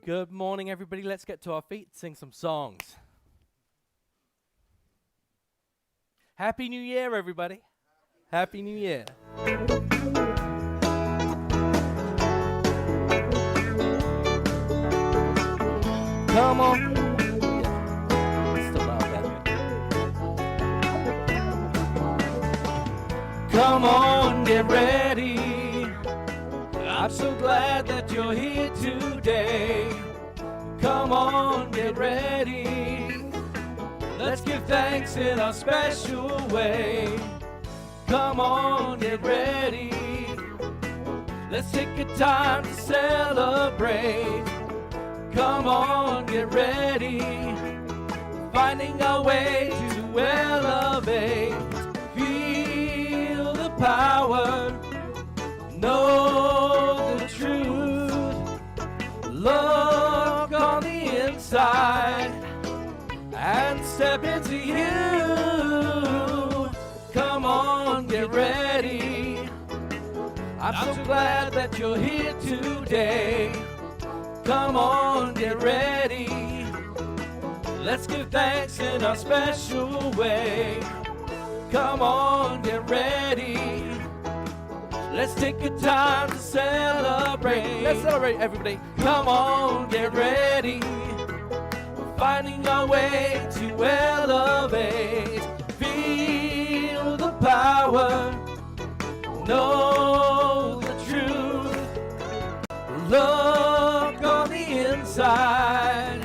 Good morning, everybody. Let's get to our feet, sing some songs. Happy New Year, everybody. Happy New Year. Come on. Still not that. Come on, get ready. I'm so glad that you're here today. Come on, get ready. Let's give thanks in a special way. Come on, get ready. Let's take a time to celebrate. Come on, get ready. Finding our way to elevate. Feel the power. Know the truth. Look on the inside and step into you. Come on, get ready. I'm so glad that you're here today. Come on, get ready. Let's give thanks in a special way. Come on, get ready. Let's take a time to celebrate. Let's celebrate, everybody. Come on, get ready. Finding our way to elevate. Feel the power. Know the truth. Look on the inside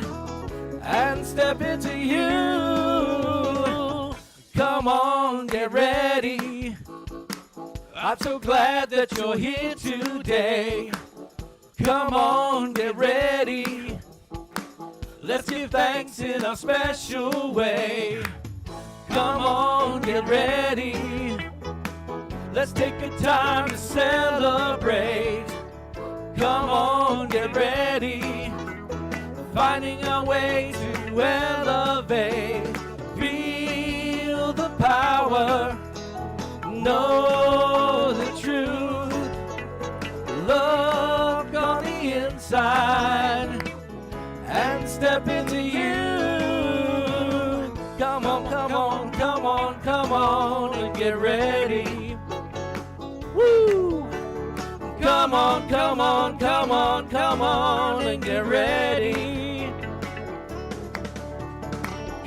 and step into you. Come on, get ready. I'm so glad that you're here today. Come on, get ready. Let's give thanks in a special way. Come on, get ready. Let's take a time to celebrate. Come on, get ready. Finding our way to elevate. Feel the power. Know the truth. Look on the inside and step into you. Come on, come on, come on, come on and get ready. Woo! Come on, come on, come on, come on and get ready.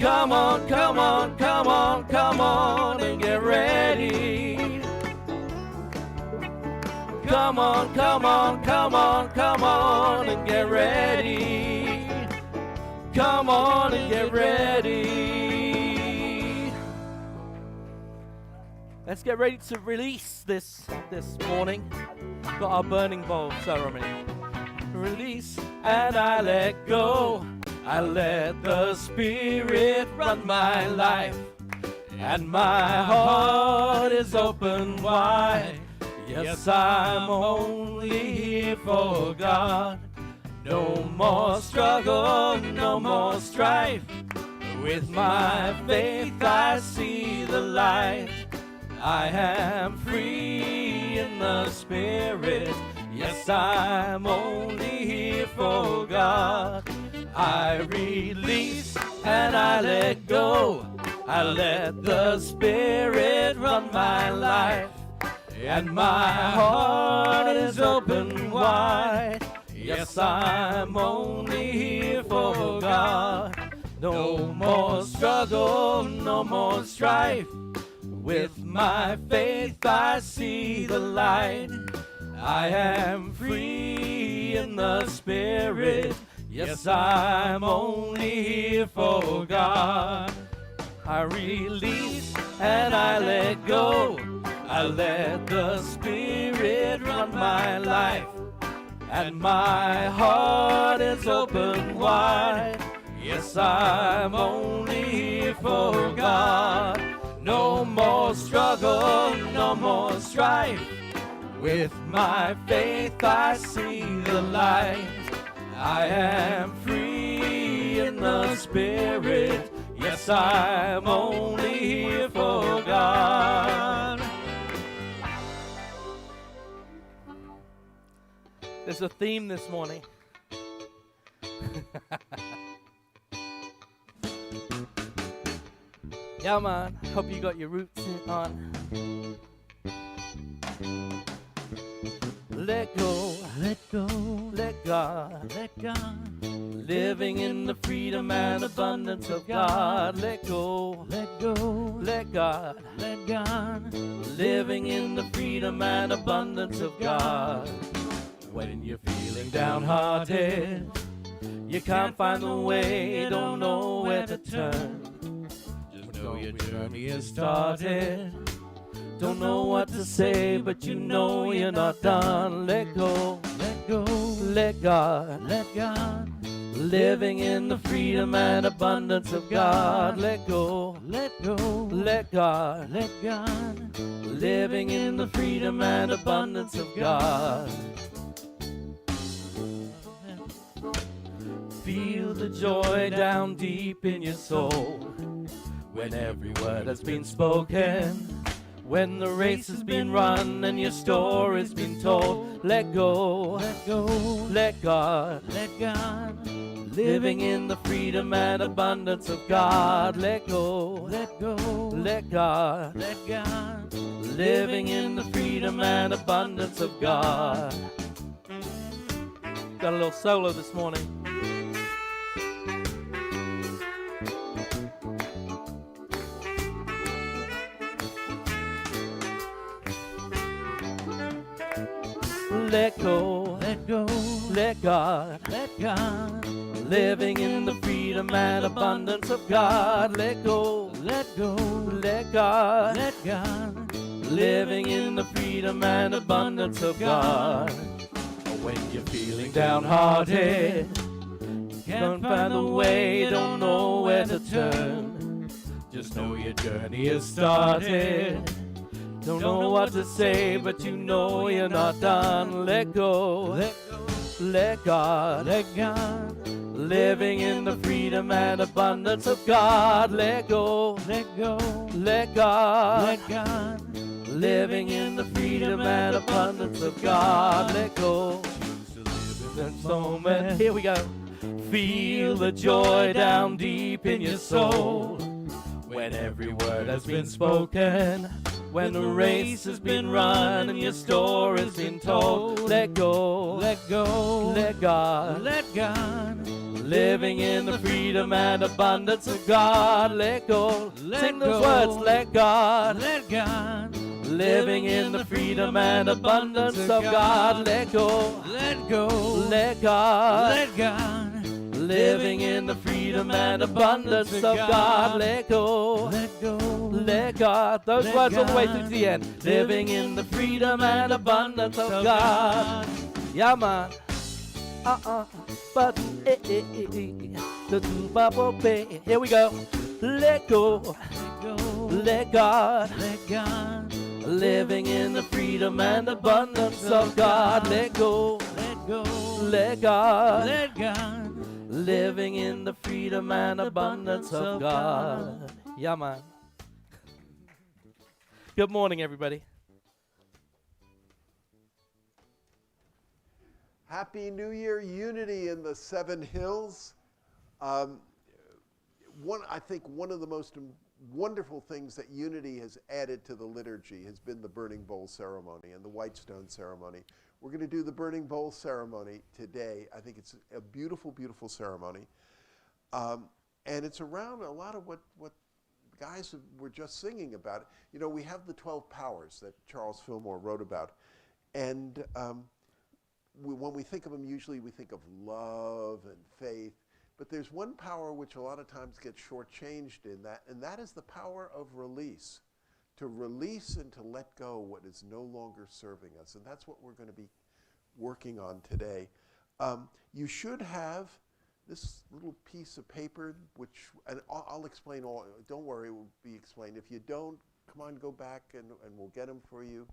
Come on, come on, come on, come on and get ready. Come on, come on, come on, come on and get ready. Come on and get ready. Let's get ready to release this morning. Got our burning bowl ceremony. Release and I let go. I let the Spirit run my life, and my heart is open wide. Yes, I'm only here for God. No more struggle, no more strife. With my faith I see the light. I am free in the Spirit. Yes, I'm only here for God. I release and I let go. I let the Spirit run my life, and my heart is open wide. Yes, I'm only here for God. No more struggle, no more strife. With my faith I see the light. I am free in the Spirit. Yes, I'm only here for God. I release and I let go. I let the Spirit run my life, and my heart is open wide. Yes, I'm only here for God. No more struggle, no more strife. With my faith I see the light. I am free in the Spirit. Yes, I'm only here for God. There's a theme this morning. Yeah, man. Hope you got your roots on. Let go, Let go, let God. let God. Living in the freedom and abundance of God. Let go, Let go, let God. let God. Living in the freedom and abundance of God. When you're feeling downhearted, you can't find the way, don't know where to turn. Just know your journey has started. Don't know what to say, but you know you're not done. Let go, Let go, let God. let God. Living in the freedom and abundance of God. Let go, Let go, let God. let God. Living in the freedom and abundance of God. Feel the joy down deep in your soul when every word has been spoken. When the race has been run and your story's been told. Let go, Let go, let God. let God. Living in the freedom and abundance of God. Let go, Let go, let God. let God. Living in the freedom and abundance of God. Got a little solo this morning. Let go, Let go, let God. let God. Living in the freedom and abundance of God. Let go, Let go, let God. let God. Living in the freedom and abundance of God. When you're feeling downhearted, can't find the way, don't know where to turn. Just know your journey has started. Don't know what to say, but you know you're not done. Let go, Let go, let God. let God. Living in the freedom and abundance of God. Let go, Let go, let God. let God. Living in the freedom and abundance of God. Let go. This moment. Here we go. Feel the joy down deep in your soul when every word has been spoken. When the race has been run and your story's been told. Let go, Let go, let God. let God. Living in the freedom and abundance of God. Let go. Let Sing those go. words. Let God. Let God. Living in the freedom and abundance of God. Let go. Let go, Let God. let God. Living in the freedom and abundance of God. Let go. Let go, Let God. Those Let words all the way God. through to the end. Living in the freedom and abundance of God. Yeah, man. But here we go. Let go. let go, Let God. let God. Living in the freedom and abundance of God. Let go. Let go, Let God. let God. Living in the freedom and abundance of God. Yeah, man. Good morning, everybody. Happy New Year, unity in the Seven Hills. I think one of the most wonderful things that unity has added to the liturgy has been the burning bowl ceremony and the white stone ceremony. We're going to do the burning bowl ceremony today. I think it's a beautiful, beautiful ceremony. And it's around a lot of what guys were just singing about. You know, we have the 12 powers that Charles Fillmore wrote about. And when we think of them, usually we think of love and faith. But there's one power which a lot of times gets shortchanged in that, and that is the power of release. To release and to let go what is no longer serving us. And that's what we're going to be working on today. You should have this little piece of paper, which, and I'll explain all, don't worry, it will be explained. If you don't, come on, go back and we'll get them for you.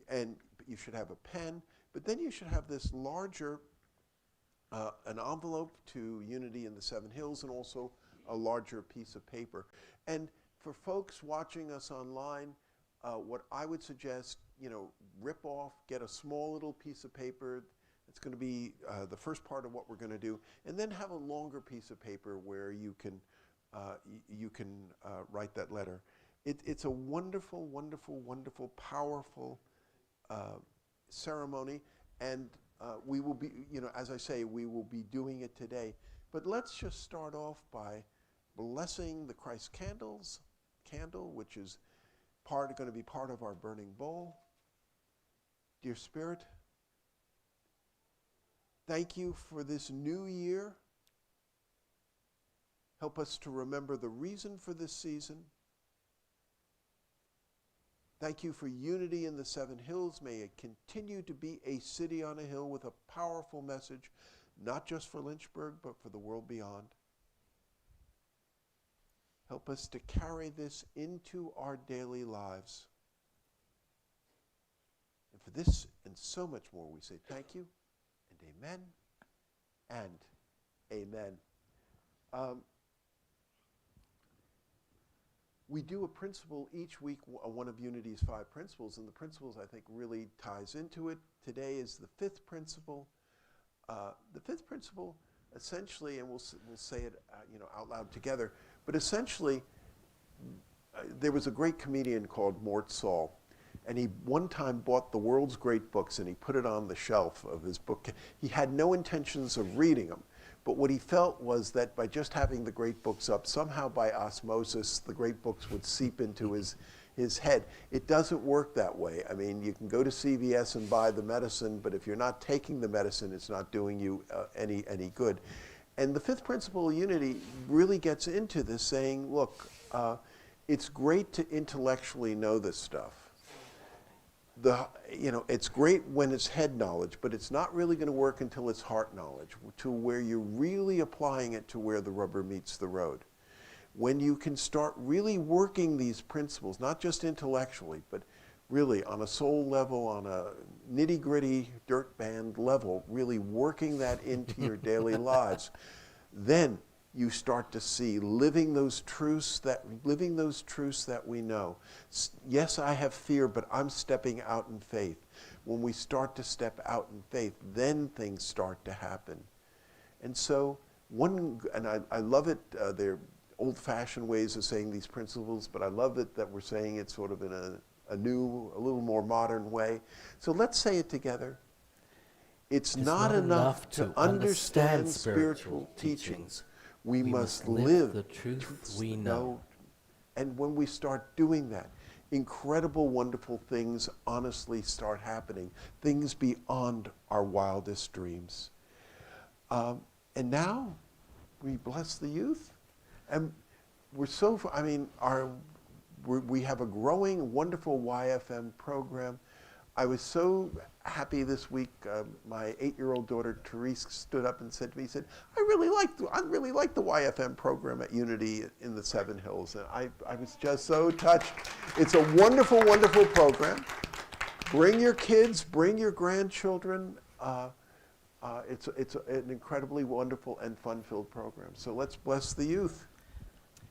And you should have a pen, but then you should have this larger, an envelope to Unity in the Seven Hills, and also a larger piece of paper. And for folks watching us online, what I would suggest, rip off, get a small little piece of paper that It's going to be the first part of what we're going to do, and then have a longer piece of paper where you can write that letter. It's a wonderful, wonderful, wonderful, powerful ceremony, and we will be, as I say, we will be doing it today. But let's just start off by blessing the Christ candle, which is going to be part of our burning bowl. Dear Spirit, thank you for this new year. Help us to remember the reason for this season. Thank you for unity in the Seven Hills. May it continue to be a city on a hill with a powerful message, not just for Lynchburg, but for the world beyond. Help us to carry this into our daily lives. And for this and so much more, we say thank you, and amen, and amen. We do a principle each week, one of Unity's 5 principles, and the principles, I think, really ties into it. Today is the 5th principle. The 5th principle, essentially, and we'll say it out loud together, but essentially, there was a great comedian called Mort Saul, and he one time bought the world's great books, and he put it on the shelf of his book. He had no intentions of reading them. But what he felt was that by just having the great books up, somehow by osmosis, the great books would seep into his head. It doesn't work that way. I mean, you can go to CVS and buy the medicine, but if you're not taking the medicine, it's not doing you any good. And the 5th principle of unity really gets into this, saying, look, it's great to intellectually know this stuff. It's great when it's head knowledge, but it's not really going to work until it's heart knowledge, to where you're really applying it to where the rubber meets the road. When you can start really working these principles, not just intellectually, but really on a soul level, on a nitty-gritty dirt band level, really working that into your daily lives, then you start to see living those truths that we know. Yes, I have fear, but I'm stepping out in faith. When we start to step out in faith, then things start to happen. And so I love it, they're old-fashioned ways of saying these principles, but I love it that we're saying it sort of in a little more modern way. So let's say it together. It's not enough to understand spiritual teachings. We must live the truth we know. And when we start doing that, incredible, wonderful things honestly start happening, things beyond our wildest dreams. And now we bless the youth. And we're so, we have a growing, wonderful YFM program. I was so happy this week. My 8-year-old daughter Therese stood up and said to me, I really like the YFM program at Unity in the Seven Hills. And I was just so touched. It's a wonderful, wonderful program. Bring your kids, bring your grandchildren. It's an incredibly wonderful and fun-filled program. So let's bless the youth.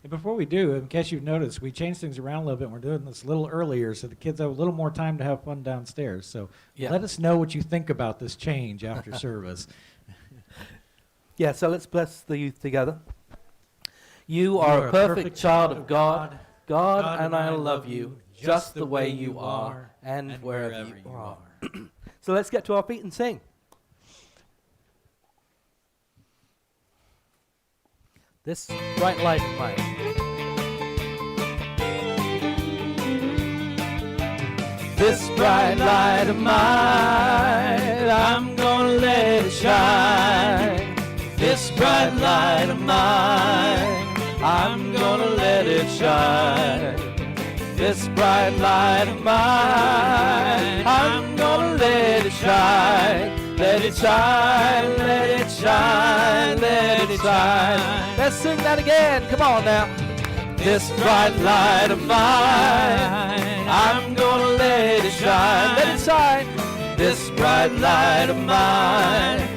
And before we do, in case you've noticed, we changed things around a little bit. We're doing this a little earlier so the kids have a little more time to have fun downstairs. So let us know what you think about this change after service. Yeah, so let's bless the youth together. You are a perfect child of God. God, and I love you just the way you are and wherever you are. So let's get to our feet and sing. This bright light of mine. This bright light of mine, I'm gonna let it shine. This bright light of mine, I'm gonna let it shine. This bright light of mine, I'm gonna let it shine. Let it shine, let it shine, let it shine. Let's sing that again. Come on now. This bright light of mine, I'm gonna let it shine. Let it shine. This bright light of mine,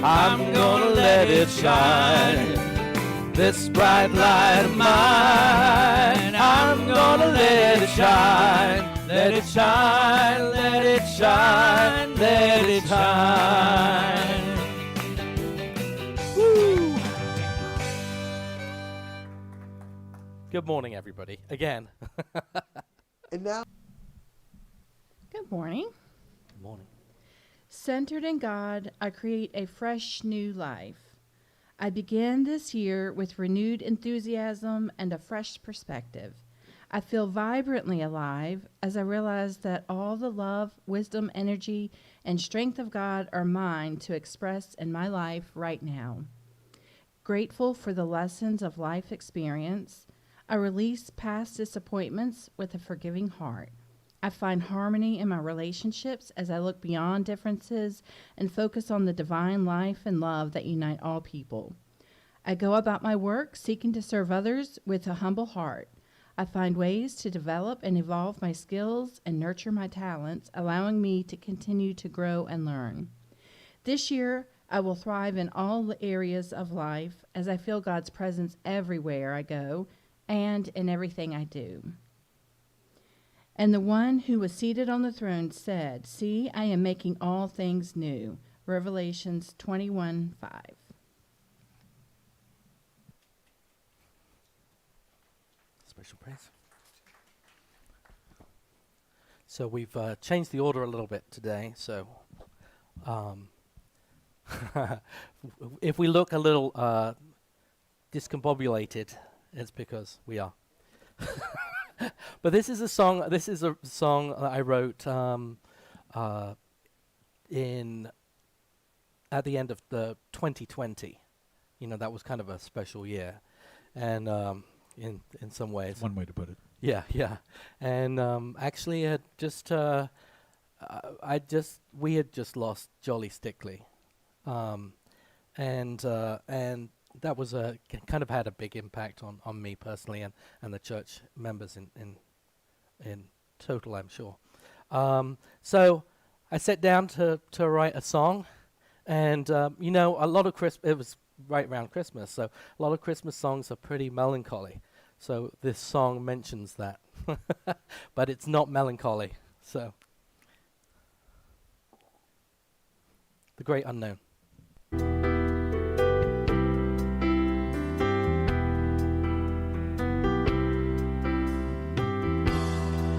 I'm gonna let it shine. This bright light of mine, I'm gonna let it shine. Let it shine, let it shine, let it shine. Good morning, everybody. Again. And now, Good morning. Good morning. Centered in God, I create a fresh new life. I begin this year with renewed enthusiasm and a fresh perspective. I feel vibrantly alive as I realize that all the love, wisdom, energy, and strength of God are mine to express in my life right now. Grateful for the lessons of life experience, I release past disappointments with a forgiving heart. I find harmony in my relationships as I look beyond differences and focus on the divine life and love that unite all people. I go about my work seeking to serve others with a humble heart. I find ways to develop and evolve my skills and nurture my talents, allowing me to continue to grow and learn. This year, I will thrive in all the areas of life as I feel God's presence everywhere I go and in everything I do. And the one who was seated on the throne said, "See, I am making all things new." Revelations 21:5. Special praise. So we've changed the order a little bit today. So if we look a little discombobulated, it's because we are. But this is a song. This is a song that I wrote at the end of the 2020. You know, that was kind of a special year, and in some ways. One way to put it. Yeah, yeah. And actually, we had just lost Jolly Stickley, and that was kind of had a big impact on me personally and the church members in total, I'm sure. So I sat down to write a song, and you know, a lot of it was right around Christmas, so a lot of Christmas songs are pretty melancholy. So this song mentions that, but it's not melancholy. So, The Great Unknown.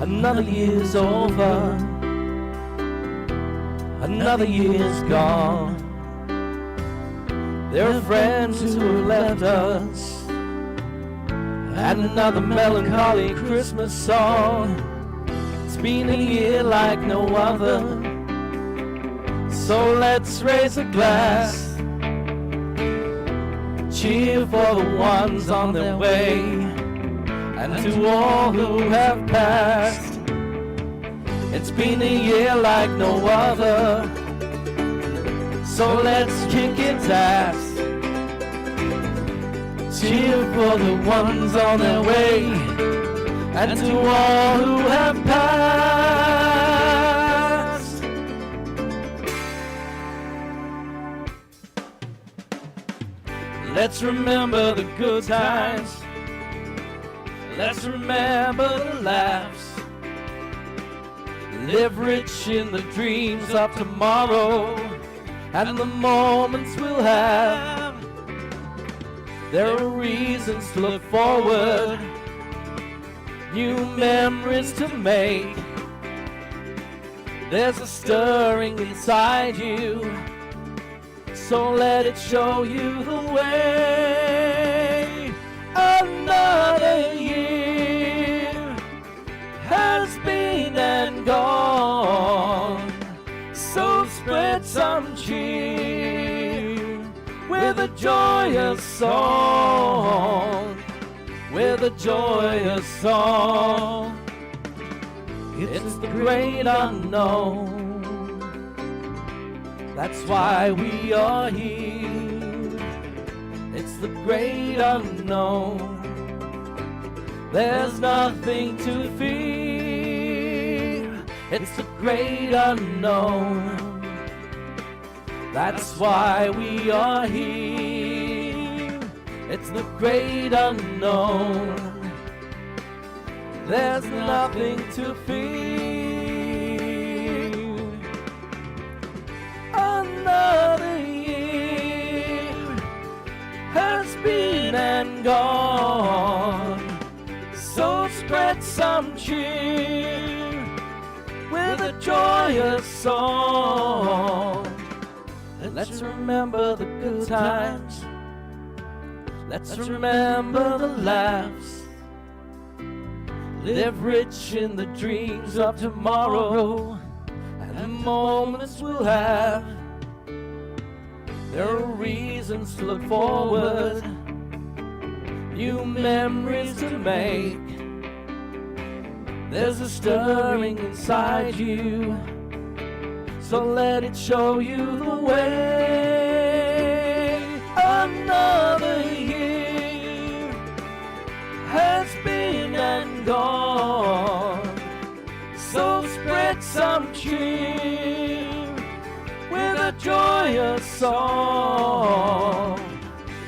Another year's over, another year's gone. There are friends who have left us, and another melancholy Christmas song. It's been a year like no other, so let's raise a glass. Cheer for the ones on their way, and to all who have passed. It's been a year like no other, so let's kick its ass. Cheer for the ones on their way, and to all who have passed. Let's remember the good times. Let's remember the laughs. Live rich in the dreams of tomorrow and the moments we'll have. There are reasons to look forward, new memories to make. There's a stirring inside you, so let it show you the way. Another year has been and gone, so spread some cheer with a joyous song, with a joyous song. It's the great unknown, that's why we are here. It's the great unknown, there's nothing to fear. It's the great unknown, that's why we are here. It's the great unknown, there's nothing to fear. Another year has been and gone, some cheer with a joyous song. Let's remember the good times. Let's remember the laughs. Live rich in the dreams of tomorrow and the moments we'll have. There are reasons to look forward, new memories to make. There's a stirring inside you, so let it show you the way. Another year has been and gone, so spread some cheer with a joyous song.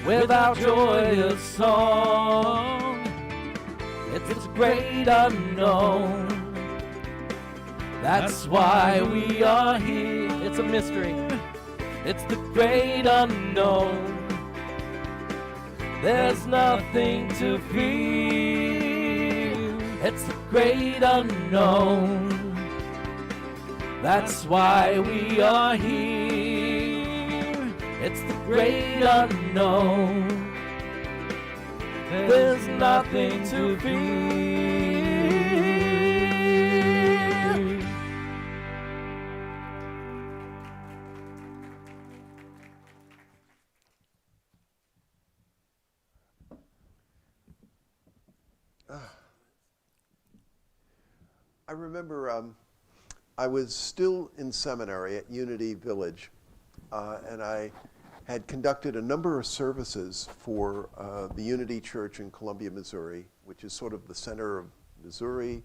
With our joyous song, it's a great unknown. That's why we are here. It's a mystery. It's the great unknown. There's nothing to fear. It's the great unknown. That's why we are here. It's the great unknown. There's nothing to fear. I remember I was still in seminary at Unity Village, and I had conducted a number of services for the Unity Church in Columbia, Missouri, which is sort of the center of Missouri.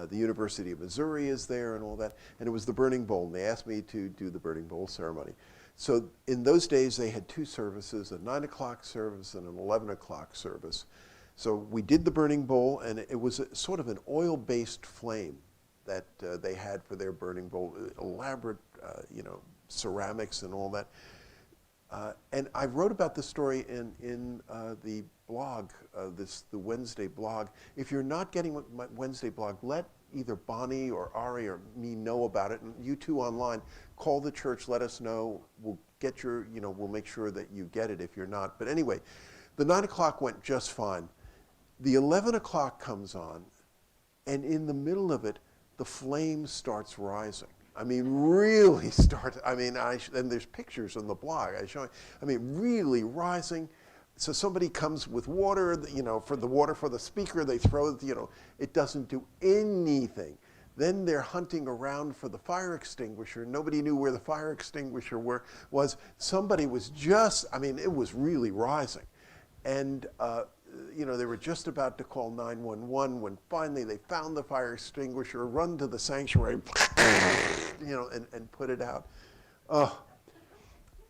The University of Missouri is there and all that. And it was the Burning Bowl, and they asked me to do the Burning Bowl ceremony. So in those days, they had two services, a 9 o'clock service and an 11 o'clock service. So we did the Burning Bowl, and it was sort of an oil-based flame that they had for their Burning Bowl, elaborate, ceramics and all that. And I wrote about this story in the blog, the Wednesday blog. If you're not getting my Wednesday blog, let either Bonnie or Ari or me know about it. And you two online, call the church, let us know. We'll get your, we'll make sure that you get it if you're not. But anyway, the 9 o'clock went just fine. The 11 o'clock comes on, and in the middle of it, the flame starts rising. I mean, really starts. I mean, and there's pictures on the blog. Really rising. So somebody comes with water, for the speaker, they throw it, it doesn't do anything. Then they're hunting around for the fire extinguisher. Nobody knew where the fire extinguisher was. Somebody was it was really rising. And, they were just about to call 911 when finally they found the fire extinguisher, run to the sanctuary, and put it out.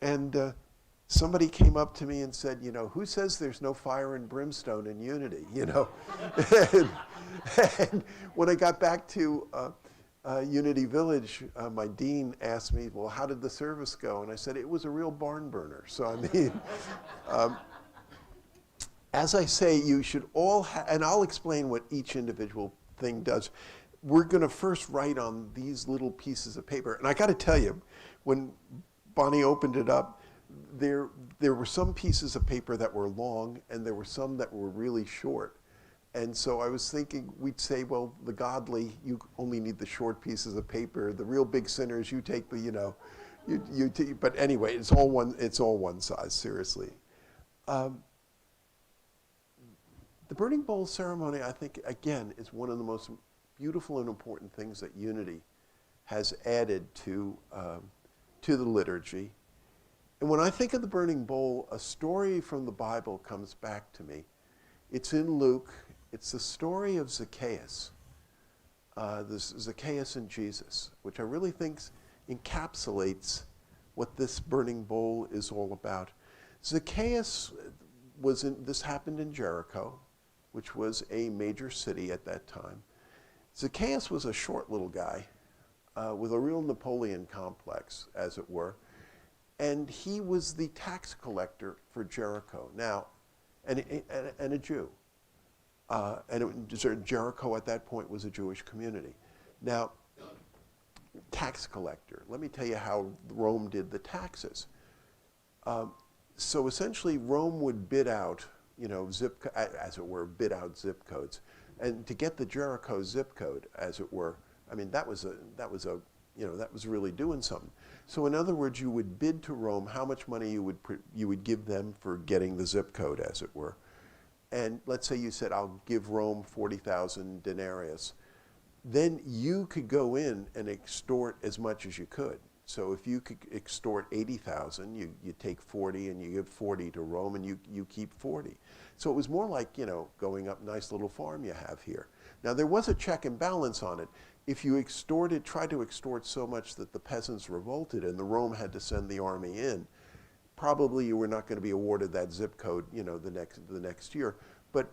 And somebody came up to me and said, who says there's no fire and brimstone in Unity, and when I got back to Unity Village, my dean asked me, well, how did the service go? And I said, it was a real barn burner. So, as I say, you should all and I'll explain what each individual thing does. We're going to first write on these little pieces of paper. And I got to tell you, when Bonnie opened it up, there were some pieces of paper that were long, and there were some that were really short. And so I was thinking we'd say, well, the godly, you only need the short pieces of paper. The real big sinners, you take the, but anyway, it's all one size, seriously. The Burning Bowl ceremony, I think, again, is one of the most beautiful and important things that Unity has added to the liturgy. And when I think of the Burning Bowl, a story from the Bible comes back to me. It's in Luke. It's the story of Zacchaeus, Zacchaeus and Jesus, which I really think encapsulates what this Burning Bowl is all about. Zacchaeus this happened in Jericho, which was a major city at that time. Zacchaeus was a short little guy with a real Napoleon complex, as it were. And he was the tax collector for Jericho. Now, and a Jew. Jericho at that point was a Jewish community. Now, tax collector. Let me tell you how Rome did the taxes. So essentially, Rome would bid out, as it were, bid out zip codes, and to get the Jericho zip code, as it were, I mean, that was really doing something. So in other words, you would bid to Rome how much money you would give them for getting the zip code, as it were. And let's say you said, I'll give Rome 40,000 denarius. Then you could go in and extort as much as you could. So if you could extort 80,000, you take 40 and you give 40 to Rome and you keep 40. So it was more like, going up, nice little farm you have here. Now there was a check and balance on it. If you tried to extort so much that the peasants revolted and the Rome had to send the army in, probably you were not going to be awarded that zip code, the next year. But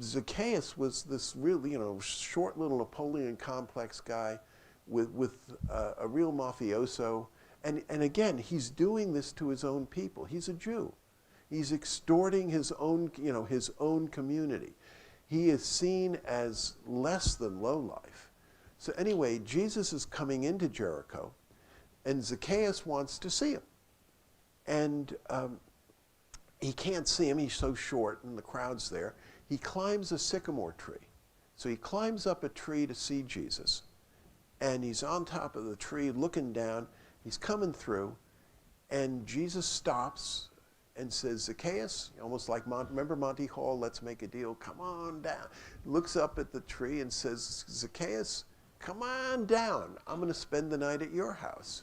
Zacchaeus was this really, short little Napoleon complex guy with a real mafioso. And again, he's doing this to his own people. He's a Jew. He's extorting his own community. He is seen as less than lowlife. So anyway, Jesus is coming into Jericho, and Zacchaeus wants to see him. And he can't see him. He's so short, and the crowd's there. He climbs a sycamore tree. So he climbs up a tree to see Jesus. And he's on top of the tree looking down. He's coming through. And Jesus stops and says, Zacchaeus, almost like, remember Monty Hall, let's make a deal, come on down. Looks up at the tree and says, Zacchaeus, come on down. I'm going to spend the night at your house.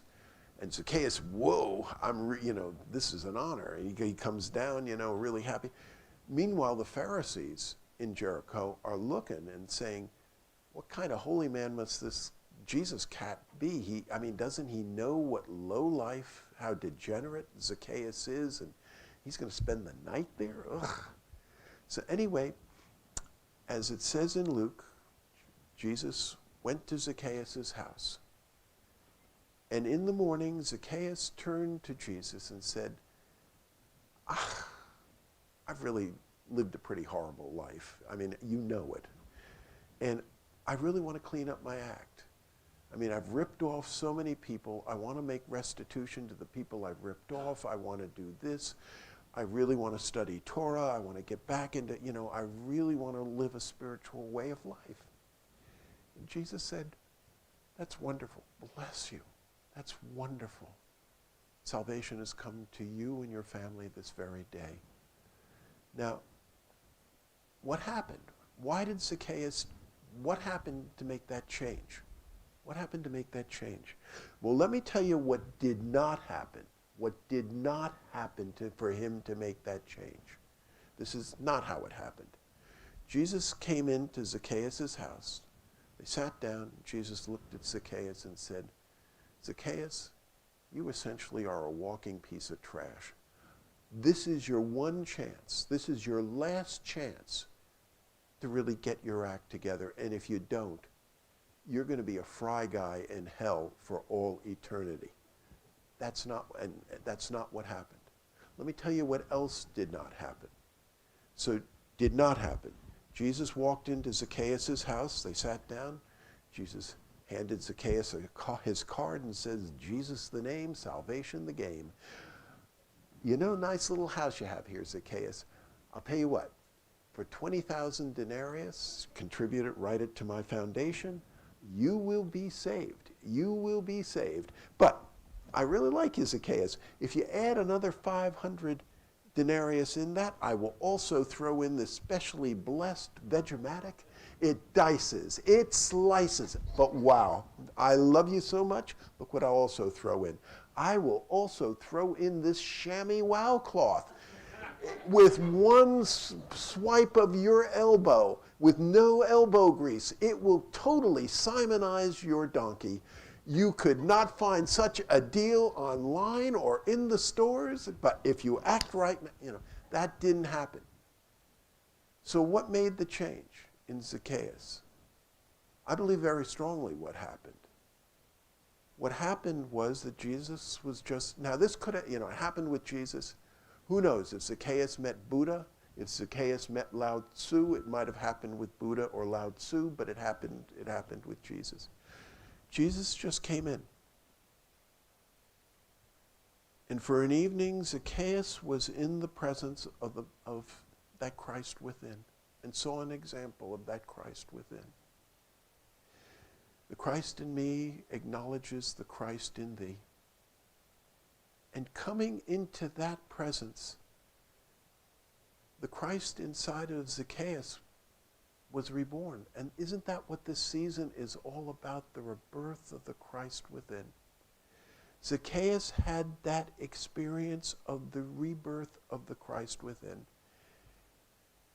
And Zacchaeus, whoa, this is an honor. And he comes down, really happy. Meanwhile, the Pharisees in Jericho are looking and saying, what kind of holy man must this Jesus cat be? Doesn't he know what low life, how degenerate Zacchaeus is? And he's going to spend the night there? Ugh. So anyway, as it says in Luke, Jesus went to Zacchaeus' house. And in the morning, Zacchaeus turned to Jesus and said, I've really lived a pretty horrible life. You know it. And I really want to clean up my act. I've ripped off so many people. I want to make restitution to the people I've ripped off. I want to do this. I really want to study Torah. I want to get back into, I really want to live a spiritual way of life. And Jesus said, that's wonderful. Bless you. That's wonderful. Salvation has come to you and your family this very day. Now, what happened? What happened to make that change? What happened to make that change? Well, let me tell you what did not happen. What did not happen for him to make that change. This is not how it happened. Jesus came into Zacchaeus' house. They sat down. Jesus looked at Zacchaeus and said, Zacchaeus, you essentially are a walking piece of trash. This is your one chance. This is your last chance to really get your act together. And if you don't, you're going to be a fry guy in hell for all eternity. That's not what happened. Let me tell you what else did not happen. So, did not happen. Jesus walked into Zacchaeus' house. They sat down. Jesus handed Zacchaeus his card and says, Jesus the name, salvation the game. Nice little house you have here, Zacchaeus. I'll tell you what, for 20,000 denarius, contribute it, write it to my foundation, you will be saved. You will be saved. But I really like you, Zacchaeus. If you add another 500 denarius in that, I will also throw in this specially blessed Vegematic. It dices, it slices. But wow, I love you so much. Look what I'll also throw in. I will also throw in this chamois wow cloth. With one swipe of your elbow, with no elbow grease, it will totally Simonize your donkey. You could not find such a deal online or in the stores, but if you act right, that didn't happen. So what made the change in Zacchaeus? I believe very strongly what happened. What happened was that Jesus was just, now this could have, it happened with Jesus. Who knows if Zacchaeus met Buddha, If Zacchaeus met Lao Tzu, it might have happened with Buddha or Lao Tzu, but it happened with Jesus. Jesus just came in. And for an evening, Zacchaeus was in the presence of that Christ within and saw an example of that Christ within. The Christ in me acknowledges the Christ in thee. And coming into that presence, the Christ inside of Zacchaeus was reborn. And isn't that what this season is all about, the rebirth of the Christ within? Zacchaeus had that experience of the rebirth of the Christ within.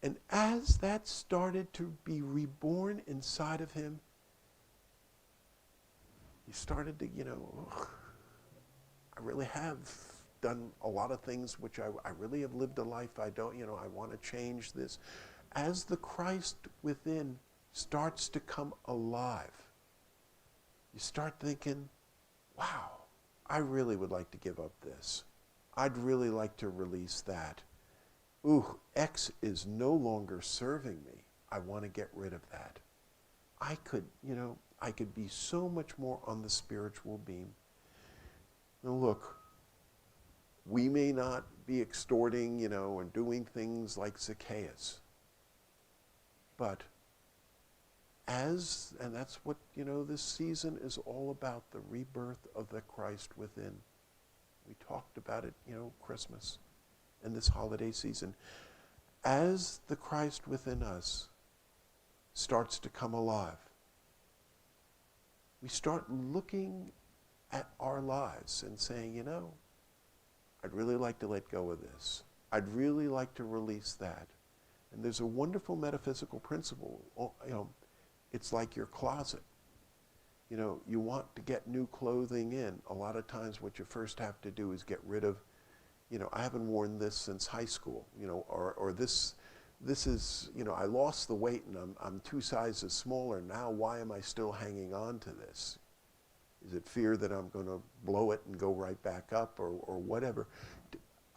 And as that started to be reborn inside of him, he started to, I really have done a lot of things which I really have lived a life I don't, I want to change this. As the Christ within starts to come alive, you start thinking, wow, I really would like to give up this. I'd really like to release that. Ooh, X is no longer serving me. I want to get rid of that. I could be so much more on the spiritual beam. Now look, we may not be extorting, and doing things like Zacchaeus. But and that's what, this season is all about, the rebirth of the Christ within. We talked about it, Christmas and this holiday season. As the Christ within us starts to come alive, we start looking at our lives and saying, I'd really like to let go of this. I'd really like to release that. And there's a wonderful metaphysical principle. It's like your closet. You want to get new clothing in. A lot of times what you first have to do is get rid of, I haven't worn this since high school, or this is, I lost the weight and I'm 2 sizes smaller. Now why am I still hanging on to this? Is it fear that I'm going to blow it and go right back up or whatever?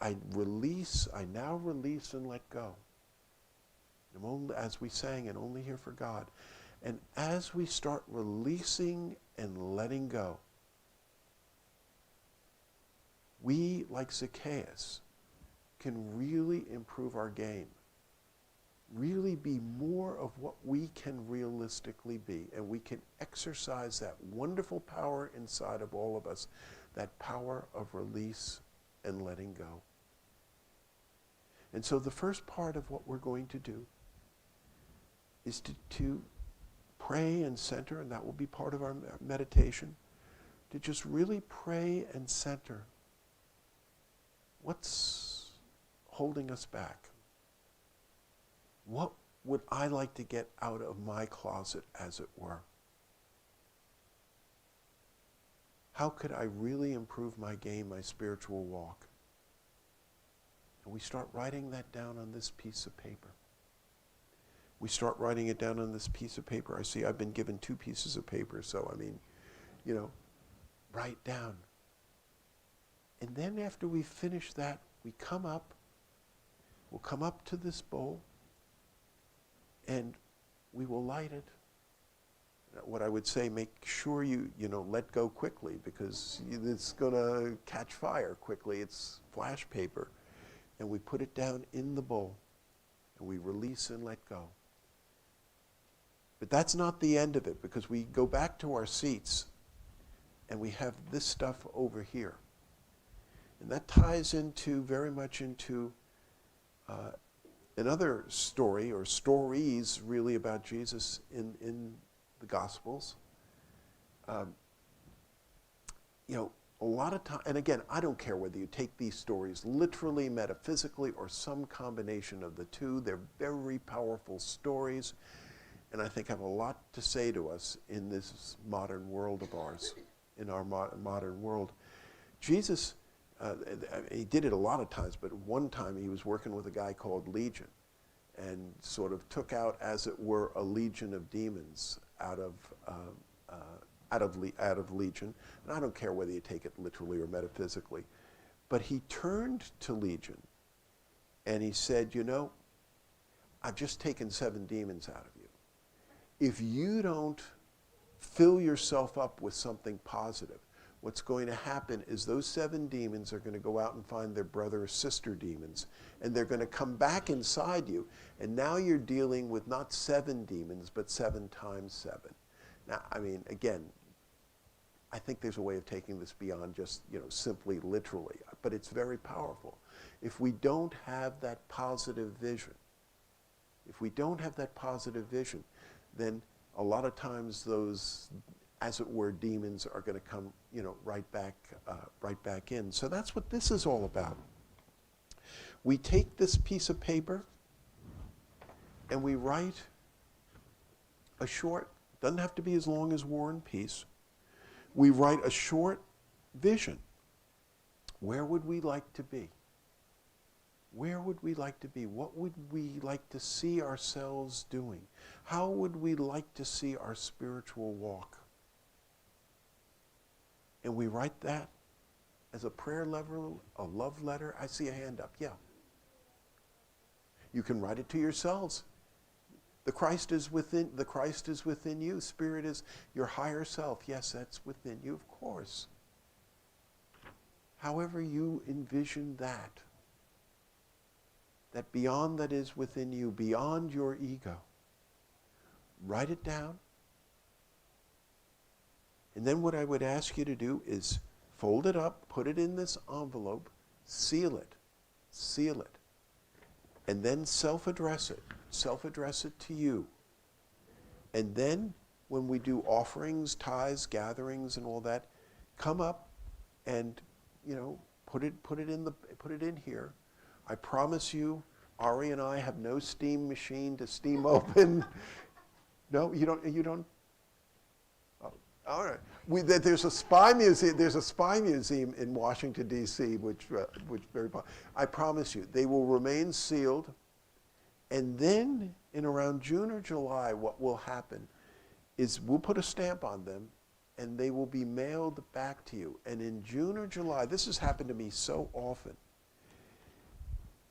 I now release and let go. I'm only, as we sang, and only here for God. And as we start releasing and letting go, we, like Zacchaeus, can really improve our game. Really be more of what we can realistically be. And we can exercise that wonderful power inside of all of us, that power of release and letting go. And so the first part of what we're going to do is to pray and center, and that will be part of our meditation, to just really pray and center. What's holding us back? What would I like to get out of my closet, as it were? How could I really improve my game, my spiritual walk? And we start writing that down on this piece of paper. We start writing it down on this piece of paper. I see I've been given 2 pieces of paper, so write down. And then after we finish that, we'll come up to this bowl, and we will light it. What I would say, make sure you let go quickly, because it's going to catch fire quickly. It's flash paper. And we put it down in the bowl, and we release and let go. But that's not the end of it, because we go back to our seats, and we have this stuff over here. And that ties very much into another story, or stories really, about Jesus in the Gospels. A lot of time, and again, I don't care whether you take these stories literally, metaphysically, or some combination of the two. They're very powerful stories, and I think have a lot to say to us in this modern world of ours, in our modern world. Jesus, he did it a lot of times, but one time he was working with a guy called Legion, and sort of took out, as it were, a legion of demons out of Legion. And I don't care whether you take it literally or metaphysically. But he turned to Legion and he said, I've just taken 7 demons out of you. If you don't fill yourself up with something positive, what's going to happen is those 7 demons are going to go out and find their brother or sister demons, and they're going to come back inside you, and now you're dealing with not 7 demons, but 7 times 7. Now, I mean, again, I think there's a way of taking this beyond just, simply literally, but it's very powerful. If we don't have that positive vision, then a lot of times those, as it were, demons are going to come, right back in. So that's what this is all about. We take this piece of paper and we write a short, doesn't have to be as long as War and Peace. We write a short vision. Where would we like to be? Where would we like to be? What would we like to see ourselves doing? How would we like to see our spiritual walk? And we write that as a prayer letter, a love letter. I see a hand up. Yeah. You can write it to yourselves. The Christ is within you. Spirit is your higher self. Yes, that's within you, of course. However you envision that beyond that is within you, beyond your ego, write it down. And then what I would ask you to do is fold it up, put it in this envelope, seal it, and then self-address it to you. And then when we do offerings, tithes, gatherings, and all that, come up and, put it in here. I promise you, Ari and I have no steam machine to steam open. No, you don't. Oh, all right. There's a spy museum. There's a spy museum in Washington D.C. which very. I promise you, they will remain sealed. And then in around June or July, what will happen is we'll put a stamp on them, and they will be mailed back to you. And in June or July, this has happened to me so often.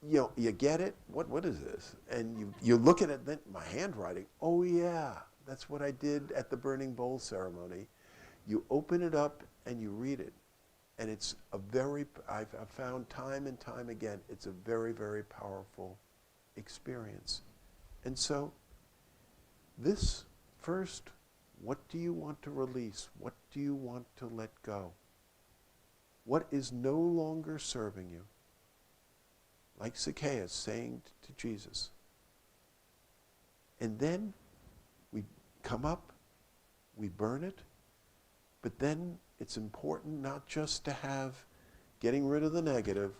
You get it? What is this? And you look at it, then my handwriting. Oh yeah, that's what I did at the burning bowl ceremony. You open it up and you read it, and it's I've found time and time again, it's a very, very powerful experience. And so, this first, what do you want to release? What do you want to let go? What is no longer serving you? Like Zacchaeus saying to Jesus. And then we come up, we burn it, but then it's important not just to have getting rid of the negative,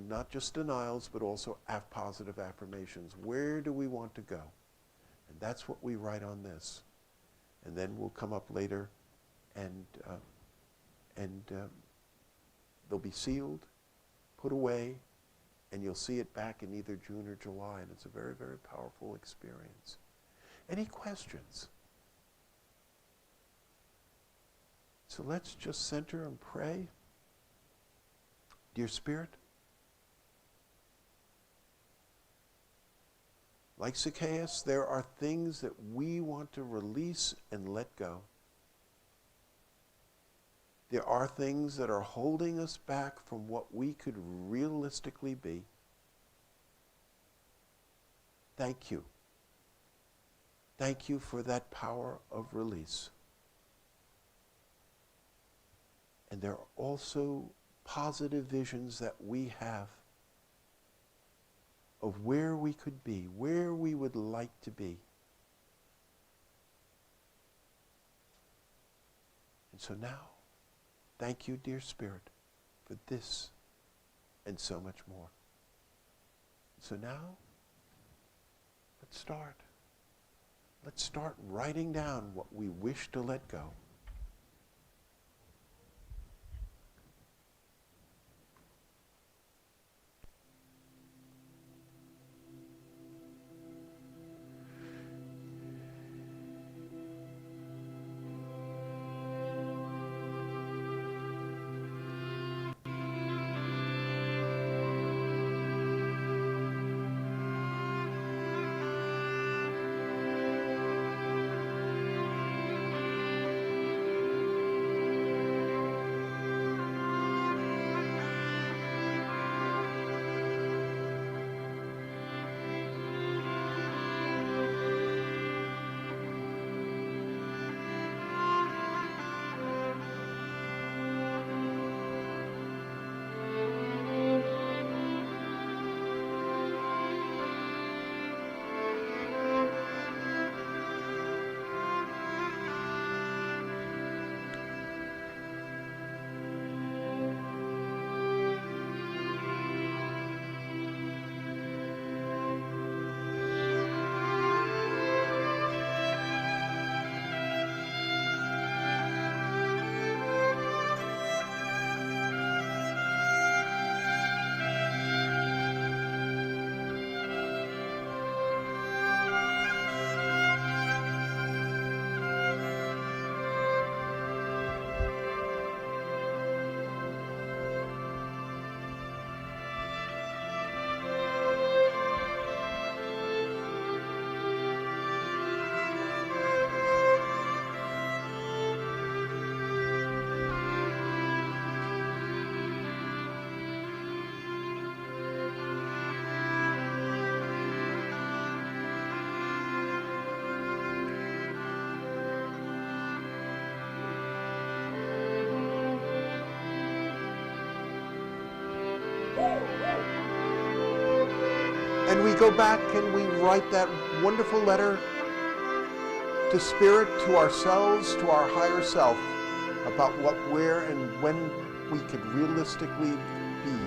not just denials, but also positive affirmations. Where do we want to go? And that's what we write on this. And then we'll come up later and they'll be sealed, put away, and you'll see it back in either June or July, and it's a very, very powerful experience. Any questions? So let's just center and pray. Dear Spirit, like Zacchaeus, there are things that we want to release and let go. There are things that are holding us back from what we could realistically be. Thank you. Thank you for that power of release. And there are also positive visions that we have of where we could be, where we would like to be. And so now, thank you, dear Spirit, for this and so much more. So now, let's start. Let's start writing down what we wish to let go. And we go back and we write that wonderful letter to Spirit, to ourselves, to our higher self, about what, where, and when we could realistically be.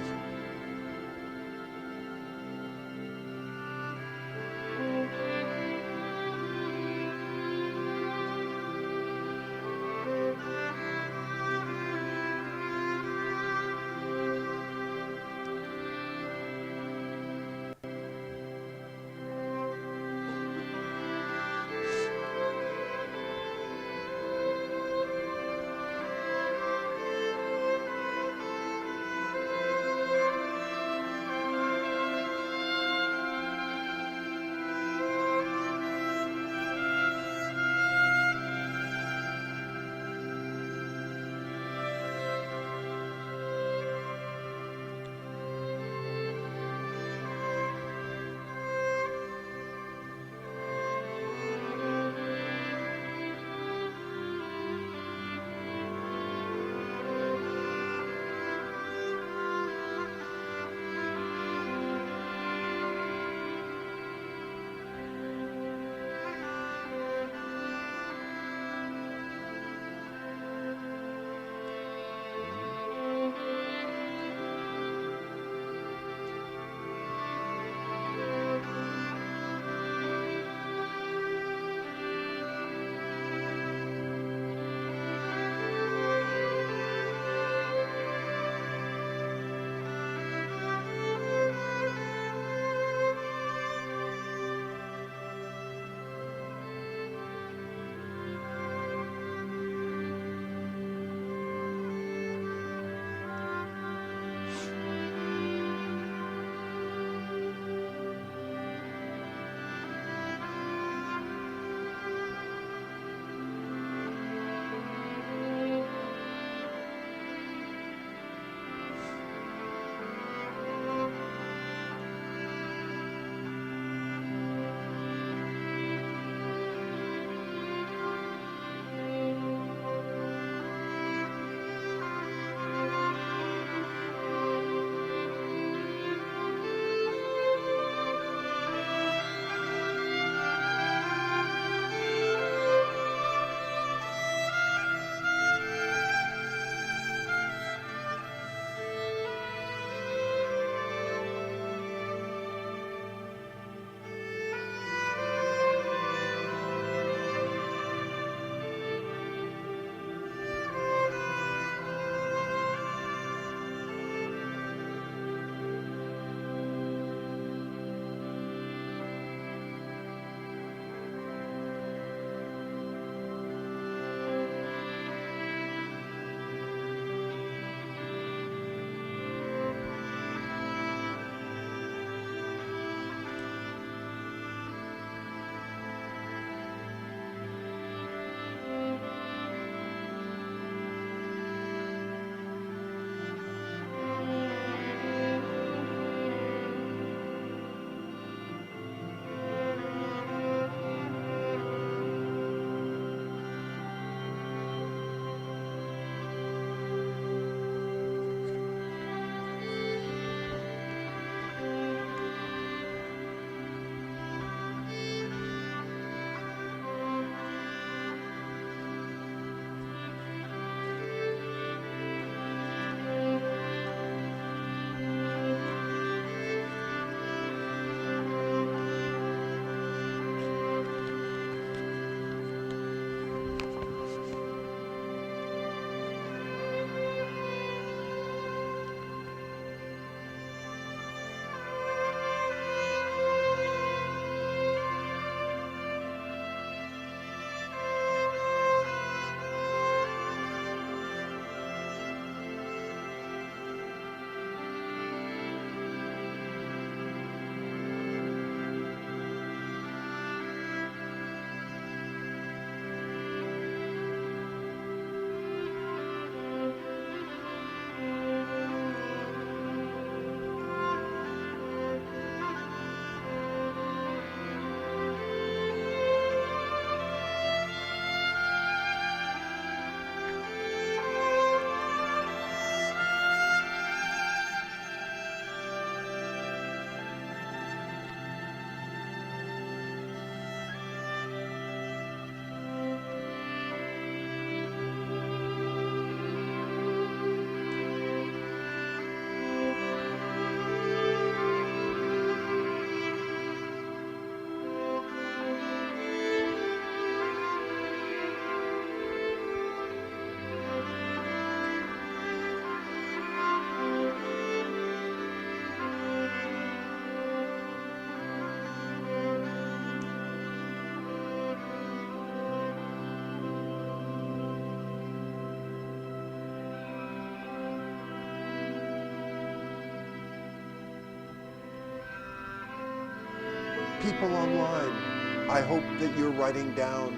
people online, I hope that you're writing down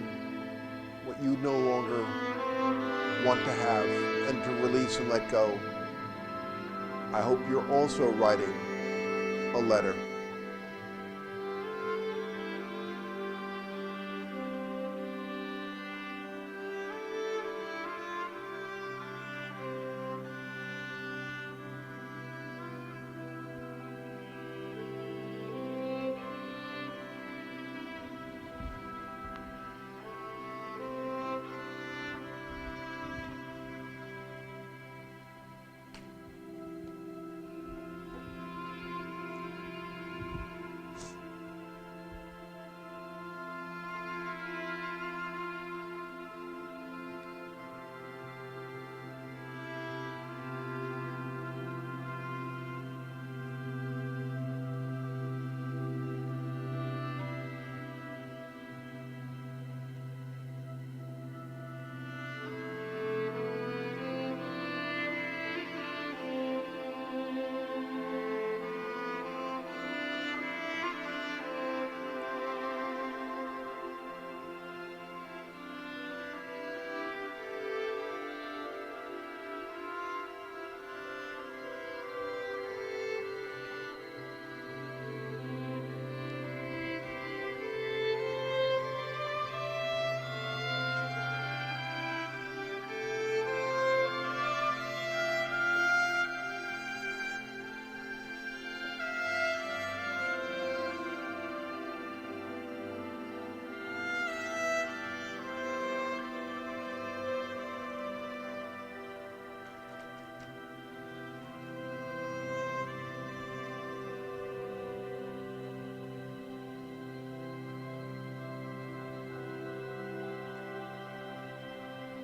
what you no longer want to have and to release and let go. I hope you're also writing a letter.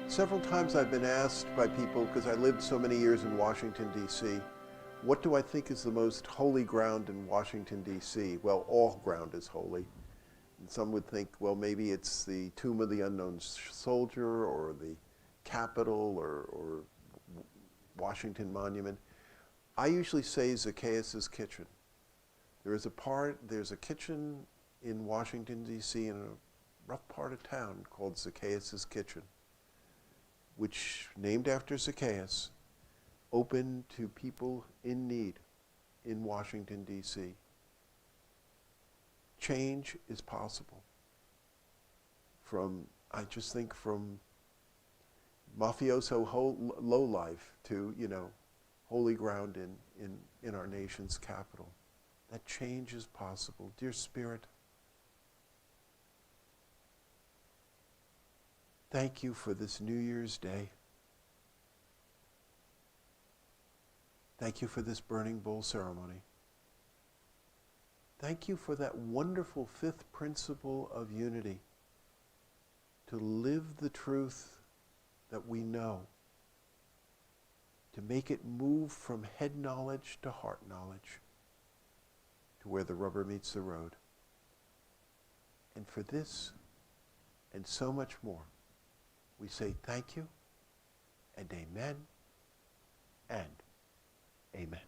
Several times I've been asked by people, because I lived so many years in Washington, D.C., what do I think is the most holy ground in Washington, D.C.? Well, all ground is holy. And some would think, well, maybe it's the Tomb of the Unknown Soldier or the Capitol or Washington Monument. I usually say Zacchaeus' kitchen. There's a kitchen in Washington, D.C. in a rough part of town called Zacchaeus' Kitchen, which, named after Zacchaeus, open to people in need in Washington, D.C. Change is possible. I just think from mafioso low life to, holy ground in our nation's capital. That change is possible. Dear Spirit, thank you for this New Year's Day. Thank you for this burning bowl ceremony. Thank you for that wonderful fifth principle of unity, to live the truth that we know, to make it move from head knowledge to heart knowledge, to where the rubber meets the road. And for this and so much more, we say thank you and amen and amen.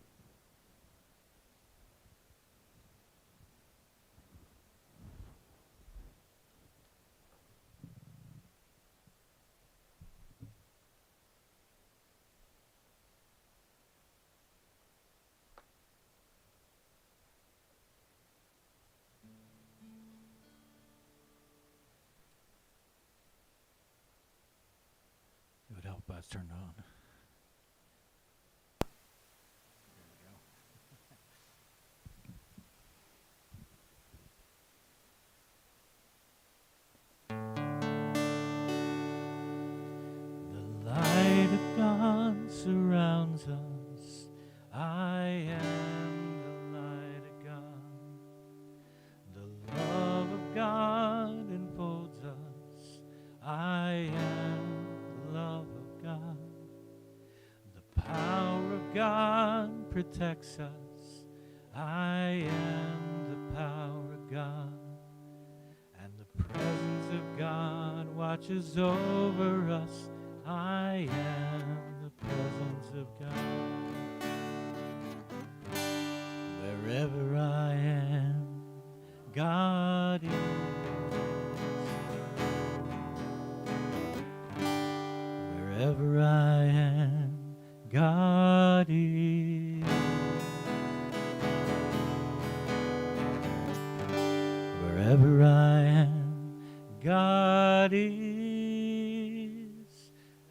It would help us turn on. The light of God surrounds us. I am the light of God. The love of God enfolds us. I am the love of God. The power of God protects us. I am the power of God. And the presence of God watches over us. I am the presence of God. Wherever I am, God is. Wherever I am, God is. Wherever I am, God is,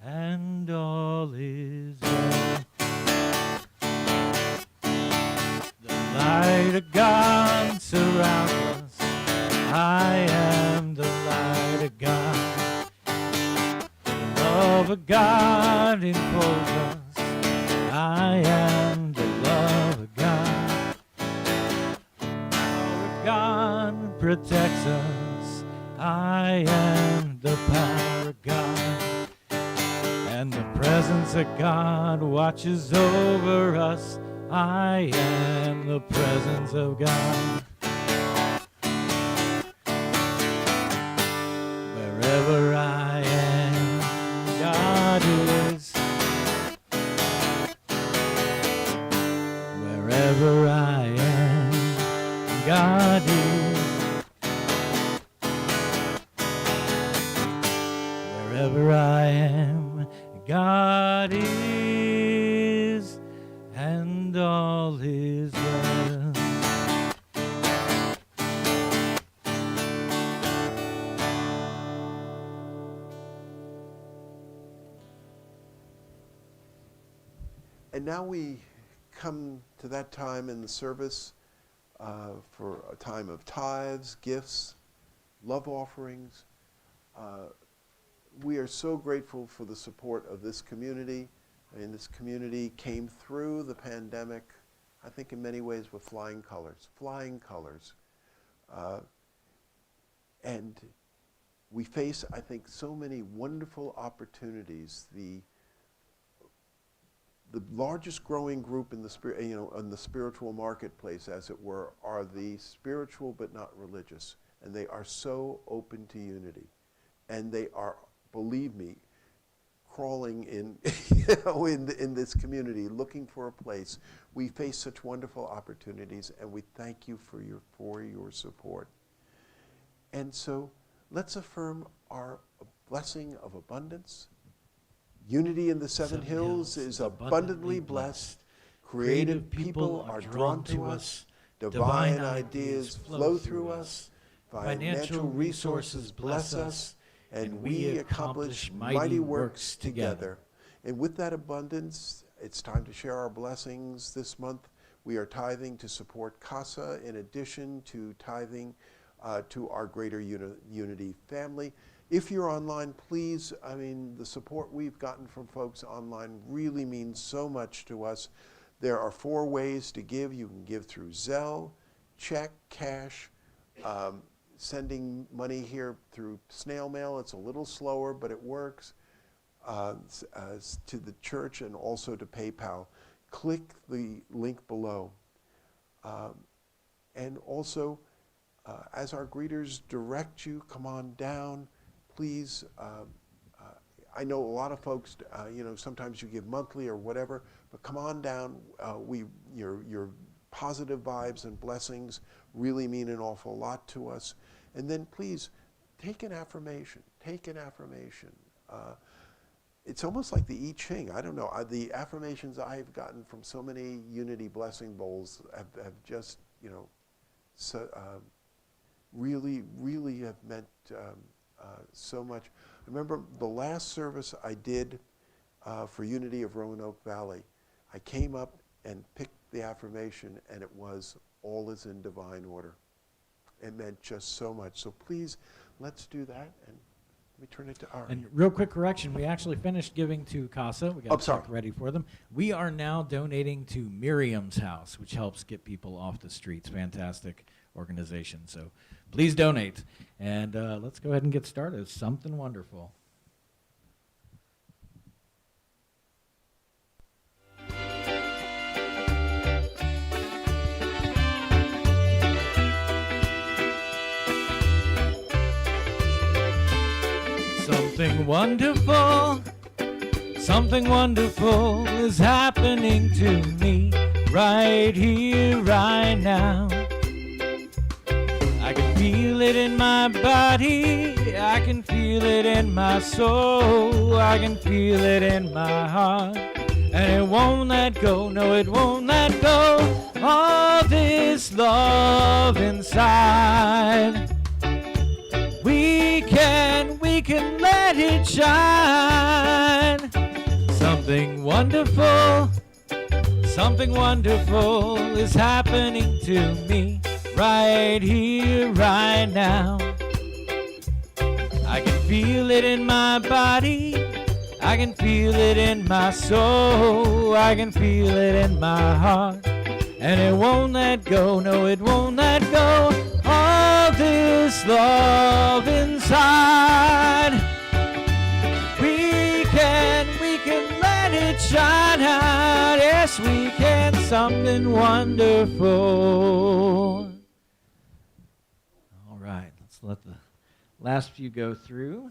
and all is well. The light of God surrounds us. I am the light of God. The love of God enfolds us. I am the love of God. The power of God protects us. I am the power of God. And the presence of God watches over us. I am the presence of God. Wherever I am, God is. Wherever I am, God is. Wherever I am, God is, and all is well. And now we come to that time in the service for a time of tithes, gifts, love offerings. We are so grateful for the support of this community. I mean, this community came through the pandemic, I think in many ways with flying colors. And we face, I think, so many wonderful opportunities. The largest growing group in the in the spiritual marketplace, as it were, are the spiritual but not religious, and they are so open to unity, and they are, believe me, crawling in, in this community, looking for a place. We face such wonderful opportunities, and we thank you for your support. And so, let's affirm our blessing of abundance. Unity in the Seven Hills is abundantly blessed. Creative people are drawn to us. Divine ideas flow through us. Financial resources bless us. And we accomplish mighty works together. And with that abundance, it's time to share our blessings this month. We are tithing to support CASA in addition to tithing to our Greater Unity family. If you're online, please, I mean, the support we've gotten from folks online really means so much to us. There are 4 ways to give. You can give through Zelle, check, cash, sending money here through snail mail. It's a little slower, but it works, to the church and also to PayPal. Click the link below. And also, as our greeters direct you, come on down. Please, I know a lot of folks, sometimes you give monthly or whatever, but come on down. Your positive vibes and blessings really mean an awful lot to us. And then please, take an affirmation. It's almost like the I Ching. I don't know. The affirmations I've gotten from so many Unity Blessing Bowls have just, really, really have meant so much. I remember the last service I did for Unity of Roanoke Valley. I came up and picked the affirmation, and it was, all is in divine order. It meant just so much. So please, let's do that, and let me turn it to Ari. And real quick correction, we actually finished giving to CASA. We got a check ready for them. We are now donating to Miriam's House, which helps get people off the streets. Fantastic organization. So please donate. And let's go ahead and get started. Something wonderful. Something wonderful is happening to me right here, right now. I it in my body. I can feel it in my soul. I can feel it in my heart. And it won't let go, no, it won't let go. All this love inside. We can let it shine. Something wonderful is happening to me right here, right now. I can feel it in my body. I can feel it in my soul. I can feel it in my heart. And it won't let go, no, it won't let go. All this love inside. We can let it shine out. Yes, we can. Something wonderful. All right, let's let the last few go through.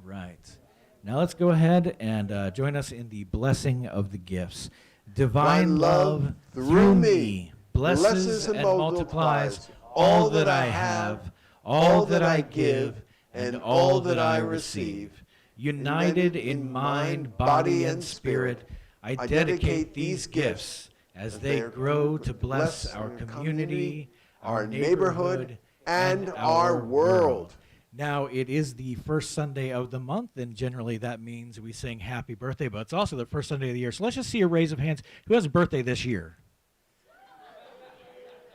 Right. Now let's go ahead and join us in the blessing of the gifts. Divine love through me blesses and multiplies all that I have, all that I give, and all that I receive. United in mind, body, and spirit, I dedicate these gifts as they grow to bless our community, our neighborhood, and our world. Now, it is the first Sunday of the month, and generally that means we sing happy birthday, but it's also the first Sunday of the year. So let's just see a raise of hands. Who has a birthday this year?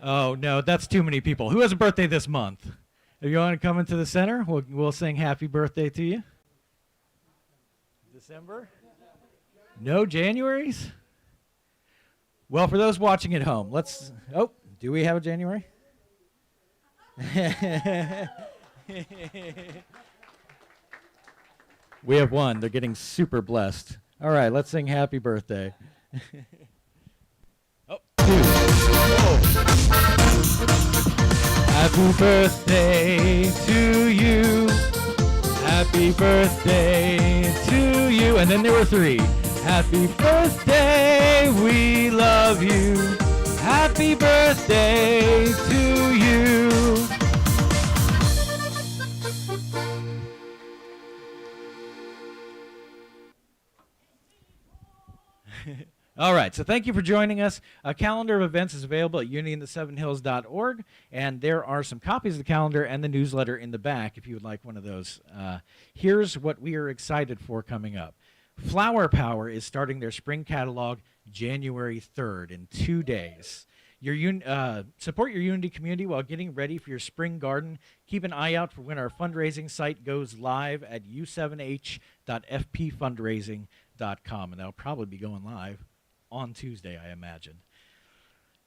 Oh, no, that's too many people. Who has a birthday this month? If you want to come into the center, we'll sing happy birthday to you. December? No Januaries? Well, for those watching at home, do we have a January? We have one. They're getting super blessed. All right, let's sing happy birthday. Happy birthday to you. Happy birthday to you. And then there were three. Happy birthday, we love you. Happy birthday to you. All right, so thank you for joining us. A calendar of events is available at unityinthesevenhills.org, and there are some copies of the calendar and the newsletter in the back if you would like one of those. Here's what we are excited for coming up. Flower Power is starting their spring catalog January 3rd in 2 days. Support your Unity community while getting ready for your spring garden. Keep an eye out for when our fundraising site goes live at u7h.fpfundraising.com, and that'll probably be going live on Tuesday, I imagine.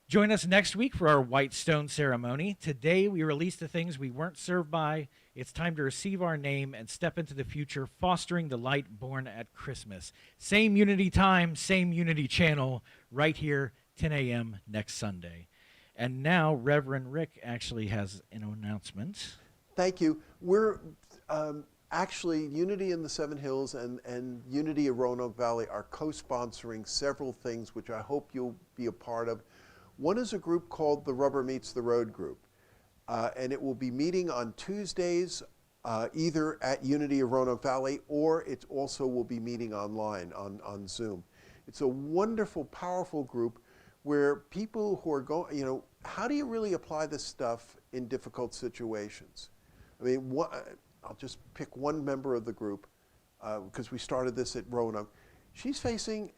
Join us next week for our White Stone ceremony. Today, we release the things we weren't served by. It's time to receive our name and step into the future, fostering the light born at Christmas. Same Unity time, same Unity channel, right here, 10 a.m. next Sunday. And now, Reverend Rick actually has an announcement. Thank you. We're actually, Unity in the Seven Hills and Unity of Roanoke Valley are co-sponsoring several things which I hope you'll be a part of. One is a group called the Rubber Meets the Road group, and it will be meeting on Tuesdays either at Unity of Roanoke Valley, or it also will be meeting online on Zoom. It's a wonderful, powerful group where people who are going, how do you really apply this stuff in difficult situations? I mean, I'll just pick one member of the group because we started this at Roanoke. She's facing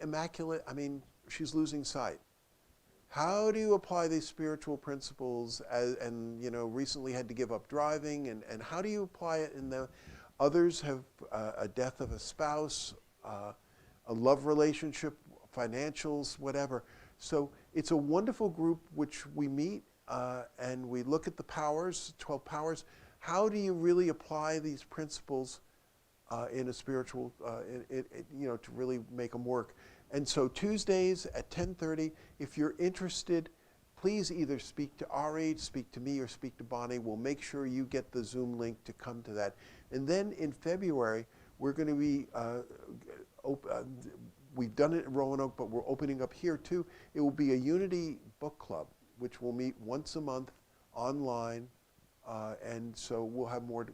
she's losing sight. How do you apply these spiritual principles and recently had to give up driving, and how do you apply it in the others have a death of a spouse, a love relationship, financials, whatever. So it's a wonderful group which we meet and we look at the powers, 12 powers. How do you really apply these principles in a spiritual, to really make them work? And so Tuesdays at 10:30, if you're interested, please either speak to RH, speak to me, or speak to Bonnie. We'll make sure you get the Zoom link to come to that. And then in February, we're going to be, we've done it in Roanoke, but we're opening up here too. It will be a Unity book club, which will meet once a month online. And so we'll have more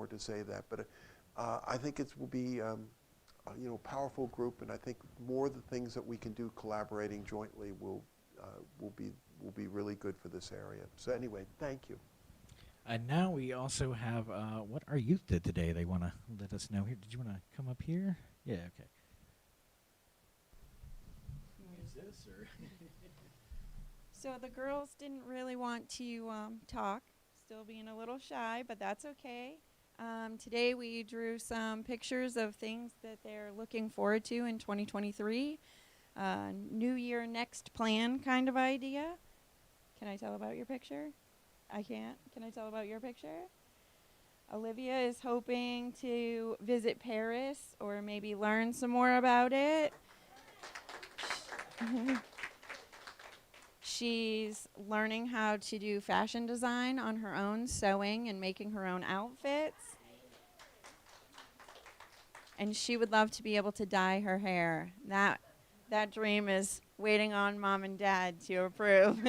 to say that. But I think it will be a powerful group, and I think more of the things that we can do collaborating jointly will be really good for this area. So anyway, thank you. And now we also have what our youth did today. They want to let us know here. Did you want to come up here? Yeah, okay. Is this or? So the girls didn't really want to talk, still being a little shy, but that's okay. Today we drew some pictures of things that they're looking forward to in 2023. New year, next plan kind of idea. Can I tell about your picture? I can't. Can I tell about your picture? Olivia is hoping to visit Paris or maybe learn some more about it. She's learning how to do fashion design on her own, sewing and making her own outfits. And she would love to be able to dye her hair. That dream is waiting on Mom and Dad to approve.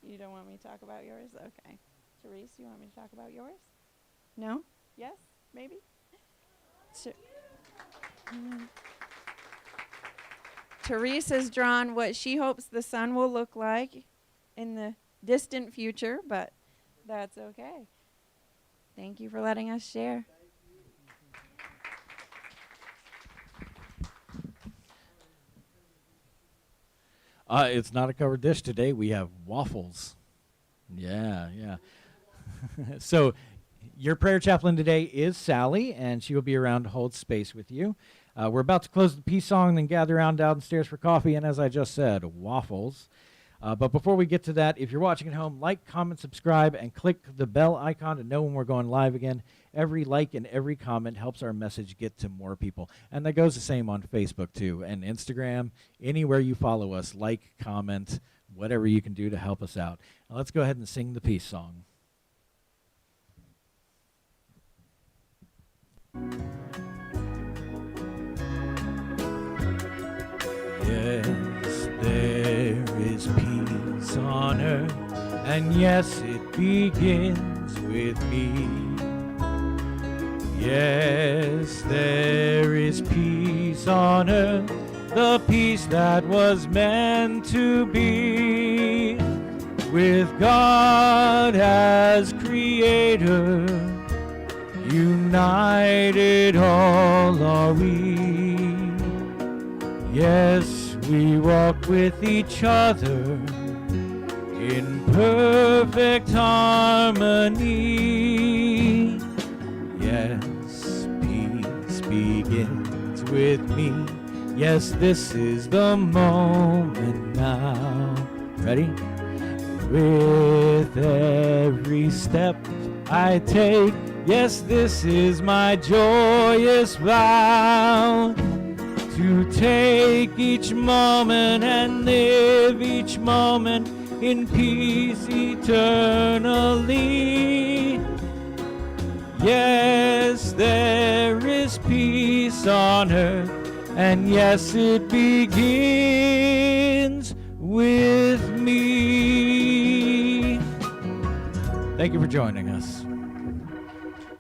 You don't want me to talk about yours? Okay. Therese, you want me to talk about yours? No? Yes? Maybe? Therese has drawn what she hopes the sun will look like in the distant future, but that's okay. Thank you for letting us share. It's not a covered dish today. We have waffles. Yeah. So your prayer chaplain today is Sally, and she will be around to hold space with you. We're about to close the peace song, then gather around downstairs for coffee, and as I just said, waffles. But before we get to that, if you're watching at home, like, comment, subscribe, and click the bell icon to know when we're going live again. Every like and every comment helps our message get to more people. And that goes the same on Facebook, too, and Instagram. Anywhere you follow us, like, comment, whatever you can do to help us out. Now let's go ahead and sing the peace song. Yes, there is peace on earth, and yes, it begins with me. Yes, there is peace on earth, the peace that was meant to be. With God as creator, united all are we. Yes, we walk with each other in perfect harmony. Yes, peace begins with me. Yes, this is the moment now. Ready? With every step I take, yes, this is my joyous vow. To take each moment and live each moment in peace eternally. Yes, there is peace on earth, and yes, it begins with me. Thank you for joining us.